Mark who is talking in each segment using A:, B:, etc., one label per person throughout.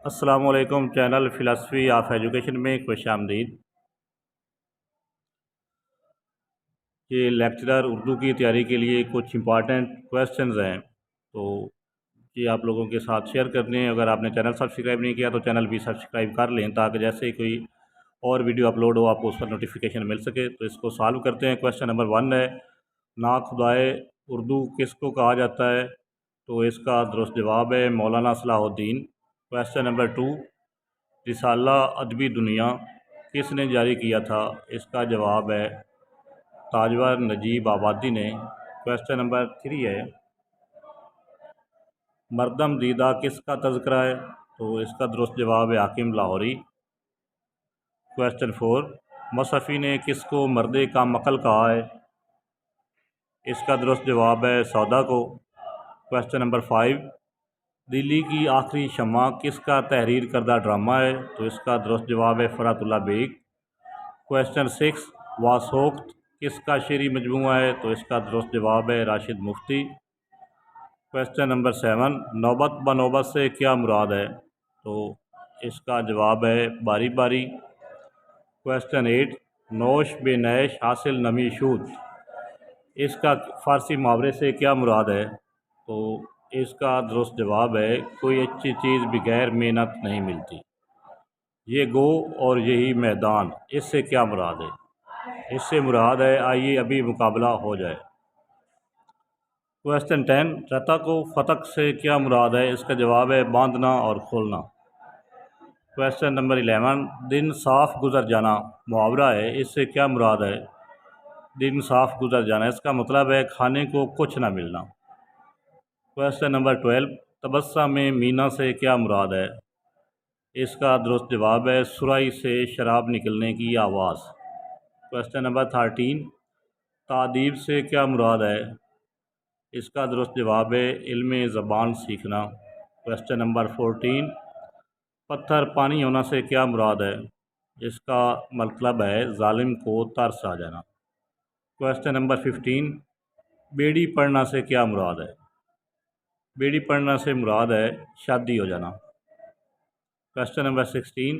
A: السلام علیکم، channel philosophy of education میں خوش آمدید۔ یہ لیکچرر اردو کی تیاری کے لیے کچھ امپارٹنٹ کویسچنز ہیں، تو یہ آپ لوگوں کے ساتھ شیئر کرنے ہیں۔ اگر آپ نے چینل سبسکرائب نہیں کیا تو چینل بھی سبسکرائب کر لیں تاکہ جیسے ہی کوئی اور ویڈیو اپلوڈ ہو آپ کو اس پر نوٹیفیکیشن مل سکے۔ تو اس کو سالو کرتے ہیں۔ کویسچن نمبر 1 ہے، ناخدائے اردو کس کو کہا جاتا ہے؟ تو اس کا درست جواب ہے مولانا صلاح الدین۔ کویسچن نمبر 2، رسالہ ادبی دنیا کس نے جاری کیا تھا؟ اس کا جواب ہے تاجور نجیب آبادی نے۔ کویسچن نمبر 3 ہے، مردم دیدہ کس کا تذکرہ ہے؟ تو اس کا درست جواب ہے حاکم لاہوری۔ کویسچن 4، مصحفی نے کس کو مرد کم عقل کہا ہے؟ اس کا درست جواب ہے سودا کو۔ کویسچن نمبر 5، دلی کی آخری شمع کس کا تحریر کردہ ڈرامہ ہے؟ تو اس کا درست جواب ہے فرات اللہ بیگ۔ کویسچن 6، واسوخت کس کا شعری مجموعہ ہے؟ تو اس کا درست جواب ہے راشد مفتی۔ کویسچن نمبر 7، نوبت بنوبت سے کیا مراد ہے؟ تو اس کا جواب ہے باری باری۔ کویسچن 8، نوش بے نیش حاصل نمی شود، اس کا فارسی محاورے سے کیا مراد ہے؟ تو اس کا درست جواب ہے کوئی اچھی چیز بغیر محنت نہیں ملتی۔ یہ گو اور یہی میدان، اس سے کیا مراد ہے؟ اس سے مراد ہے آئیے ابھی مقابلہ ہو جائے۔ کویسچن 10، رتق و فتق سے کیا مراد ہے؟ اس کا جواب ہے باندھنا اور کھولنا۔ کویسچن نمبر 11، دن صاف گزر جانا محاورہ ہے، اس سے کیا مراد ہے؟ دن صاف گزر جانا، اس کا مطلب ہے کھانے کو کچھ نہ ملنا۔ کویسچن نمبر 12، تبسم مینا سے کیا مراد ہے؟ اس کا درست جواب ہے سرائی سے شراب نکلنے کی آواز۔ کویسچن نمبر 13، تادیب سے کیا مراد ہے؟ اس کا درست جواب ہے علم زبان سیکھنا۔ کویسچن نمبر 14، پتھر پانی ہونا سے کیا مراد ہے؟ اس کا مطلب ہے ظالم کو ترس آ جانا۔ کویسچن نمبر 15، بیڑی پڑھنا سے کیا مراد ہے؟ بیڑی پڑھنا سے مراد ہے شادی ہو جانا۔ کویسچن نمبر 16،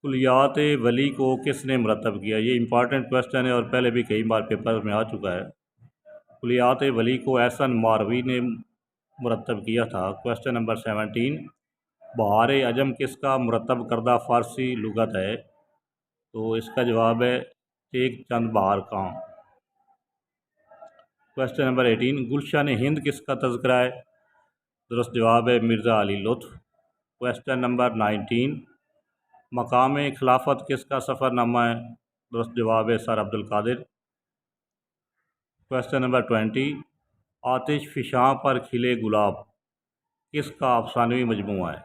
A: کلیات ولی کو کس نے مرتب کیا؟ یہ امپارٹنٹ کویسچن ہے اور پہلے بھی کئی بار پیپر میں آ چکا ہے۔ کلیات ولی کو احسن ماروی نے مرتب کیا تھا۔ کویسچن نمبر 17، بہار عجم کس کا مرتب کردہ فارسی لغت ہے؟ تو اس کا جواب ہے ٹیک چند بہار کاں۔ کویسچن نمبر 18، گلشن ہند کس کا تذکرہ ہے؟ درست جواب ہے مرزا علی لطف۔ کویسچن نمبر 19، مقام خلافت کس کا سفر نامہ ہے؟ درست جواب ہے سر عبد القادر۔ کویسچن نمبر 20، آتش فشاں پر کھلے گلاب کس کا افسانوی مجموعہ ہے؟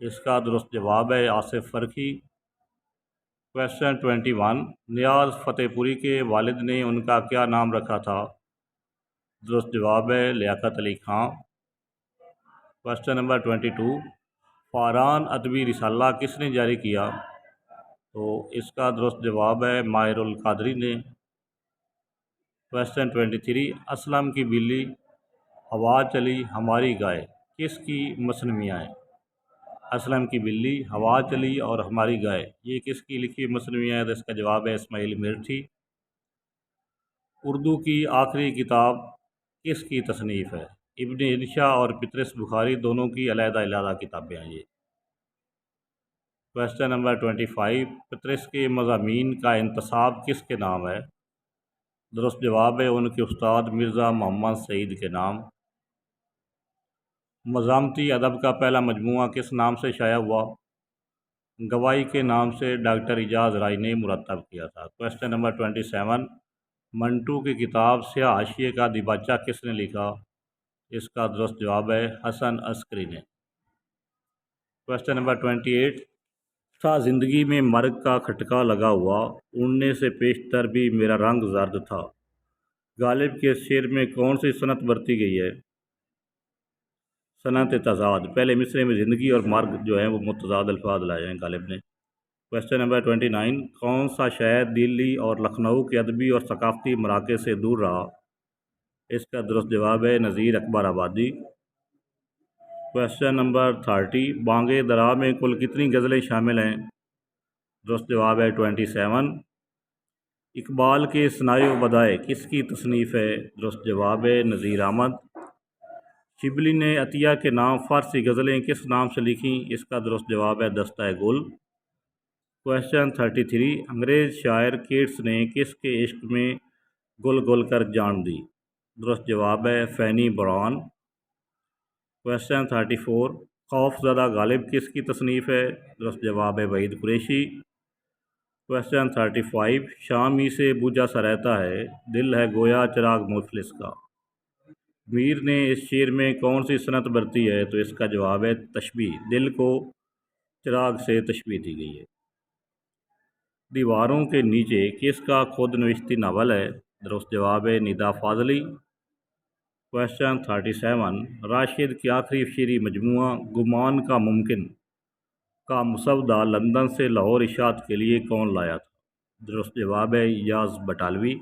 A: اس کا درست جواب ہے آصف فرخی۔ کویسچن 21، نیاز فتح پوری کے والد نے ان کا کیا نام رکھا تھا؟ درست جواب ہے لیاقت علی خان۔ کویسچن نمبر 22، فاران ادبی رسالہ کس نے جاری کیا؟ تو اس کا درست جواب ہے ماہر القادری نے۔ کویسچن 23، اسلم کی بلی ہوا چلی ہماری گائے کس کی مثنویاں ہیں؟ اسلم کی بلی ہوا چلی اور ہماری گائے یہ کس کی لکھی مثنویاں ہیں؟ تو اس کا جواب ہے اسماعیل مرٹھی۔ اردو کی آخری کتاب کس کی تصنیف ہے؟ ابن انشا اور پطرس بخاری دونوں کی علیحدہ علیحدہ کتابیں ہیں یہ۔ کویسچن نمبر 25، پطرس کے مضامین کا انتساب کس کے نام ہے؟ درست جواب ہے ان کے استاد مرزا محمد سعید کے نام۔ مزاحمتی ادب کا پہلا مجموعہ کس نام سے شائع ہوا؟ گواہی کے نام سے ڈاکٹر اعجاز رائی نے مرتب کیا تھا۔ کویسچن نمبر 27، منٹو کی کتاب سیاہ حاشیے کا دیباچہ کس نے لکھا؟ اس کا درست جواب ہے حسن عسکری نے۔ کویسچن نمبر 28، تھا زندگی میں مرگ کا کھٹکا لگا ہوا اڑنے سے پیشتر بھی میرا رنگ زرد تھا، غالب کے شعر میں کون سی صنعت برتی گئی ہے؟ صنعت تضاد۔ پہلے مصرعے میں زندگی اور مرگ جو ہیں وہ متضاد الفاظ لائے ہیں غالب نے۔ کویسچن نمبر 29، کون سا شہر دلی اور لکھنؤ کے ادبی اور ثقافتی مراکز سے دور رہا؟ اس کا درست جواب ہے نذیر اکبر آبادی۔ کویشچن نمبر 30 بانگ درا میں کل کتنی غزلیں شامل ہیں؟ درست جواب ہے 27۔ اقبال کے ثنائے و بدائے کس کی تصنیف ہے؟ درست جواب ہے نذیر احمد۔ شبلی نے عطیہ کے نام فارسی غزلیں کس نام سے لکھیں؟ اس کا درست جواب ہے دستہ گل۔ کویشچن 33 انگریز شاعر کیٹس نے کس کے عشق میں گل گل کر جان دی؟ درست جواب ہے فینی براؤن۔ کویشچن 34 خوف زدہ غالب کس کی تصنیف ہے؟ درست جواب ہے وحید قریشی۔ کویشچن 35 شام ہی سے بوجھا سا رہتا ہے دل ہے گویا چراغ مفلس کا، میر نے اس شعر میں کون سی صنعت برتی ہے؟ تو اس کا جواب ہے تشبیہ، دل کو چراغ سے تشبیہ دی گئی ہے۔ دیواروں کے نیچے کس کا خود نوشتی ناول ہے؟ درست جواب ہے ندا فاضلی۔ کویشچن 37 راشد کی آخری شعری مجموعہ گمان کا ممکن کا مسودہ لندن سے لاہور اشاعت کے لیے کون لایا تھا؟ درست جواب ہے یاز بٹالوی۔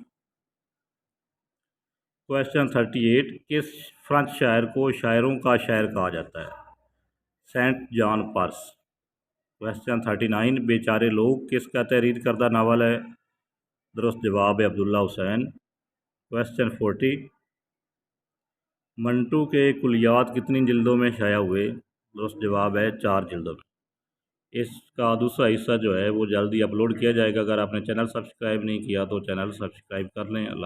A: کویشچن 38 کس فرانس شاعر کو شاعروں کا شاعر کہا جاتا ہے؟ سینٹ جان پارس۔ کویشچن 39 بیچارے لوگ کس کا تحریر کردہ ناول ہے؟ درست جواب ہے عبداللہ حسین۔ کویشچن 40 منٹو کے کلیات کتنی جلدوں میں شائع ہوئے؟ درست جواب ہے 4 جلدوں میں۔ اس کا دوسرا حصہ جو ہے وہ جلدی اپلوڈ کیا جائے گا۔ اگر آپ نے چینل سبسکرائب نہیں کیا تو چینل سبسکرائب کر لیں۔ اللہ